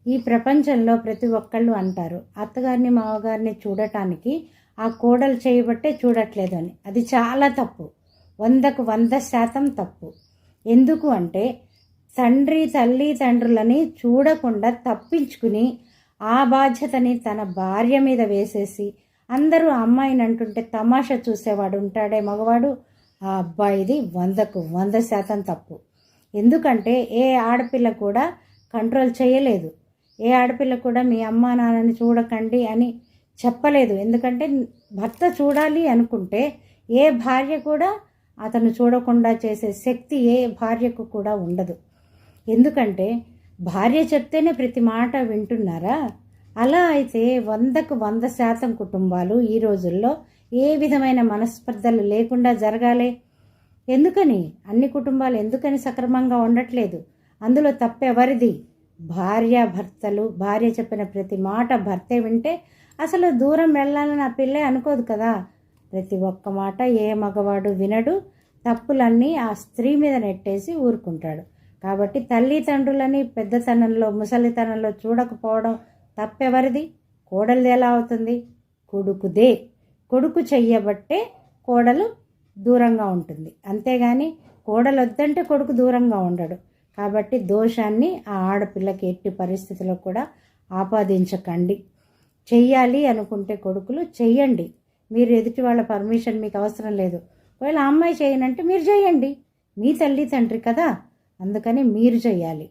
ఈ ప్రపంచంలో ప్రతి ఒక్కళ్ళు అంటారు అత్తగారిని మామగారిని చూడటానికి ఆ కోడలు చేయబట్టే చూడట్లేదు అని. అది చాలా తప్పు, 100కు 100% తప్పు. ఎందుకు అంటే తండ్రి తల్లి తండ్రులని చూడకుండా తప్పించుకుని ఆ బాధ్యతని తన భార్య మీద వేసేసి అందరూ అమ్మాయిని అంటుంటే తమాషా చూసేవాడు ఉంటాడే మగవాడు, ఆ అబ్బాయిది 100కు 100% తప్పు. ఎందుకంటే ఏ ఆడపిల్ల కూడా కంట్రోల్ చేయలేదు, ఏ ఆడపిల్ల కూడా మీ అమ్మా నాన్నని చూడకండి అని చెప్పలేదు. ఎందుకంటే భర్త చూడాలి అనుకుంటే ఏ భార్య కూడా అతను చూడకుండా చేసే శక్తి ఏ భార్యకు కూడా ఉండదు. ఎందుకంటే భార్య చెప్తేనే ప్రతి మాట వింటున్నారా? అలా అయితే 100కు 100% కుటుంబాలు ఈ రోజుల్లో ఏ విధమైన మనస్పర్ధలు లేకుండా జరగాలి. ఎందుకని అన్ని కుటుంబాలు ఎందుకని సక్రమంగా ఉండట్లేదు? అందులో తప్పెవరిది? భార్యాభర్తలు. భార్య చెప్పిన ప్రతి మాట భర్తే వింటే అసలు దూరం వెళ్ళాలని ఆ పిల్లే అనుకోదు కదా. ప్రతి ఒక్క మాట ఏ మగవాడు వినడు, తప్పులన్నీ ఆ స్త్రీ మీద నెట్టేసి ఊరుకుంటాడు. కాబట్టి తల్లిదండ్రులని పెద్దతనంలో ముసలితనంలో చూడకపోవడం తప్పెవరిది? కోడలిది ఎలా అవుతుంది? కొడుకుదే. కొడుకు చెయ్యబట్టే కోడలు దూరంగా ఉంటుంది, అంతేగాని కోడలు వద్దంటే కొడుకు దూరంగా ఉండడు. కాబట్టి దోషాన్ని ఆ ఆడపిల్లకి ఎట్టి పరిస్థితుల్లో కూడా ఆపాదించకండి. చెయ్యాలి అనుకుంటే కొడుకులు చెయ్యండి. మీరు ఎదుటి వాళ్ళ పర్మిషన్ మీకు అవసరం లేదు. ఒకవేళ అమ్మాయి చేయనంటే మీరు చేయండి, మీ తల్లి తండ్రి కదా, అందుకని మీరు చేయాలి.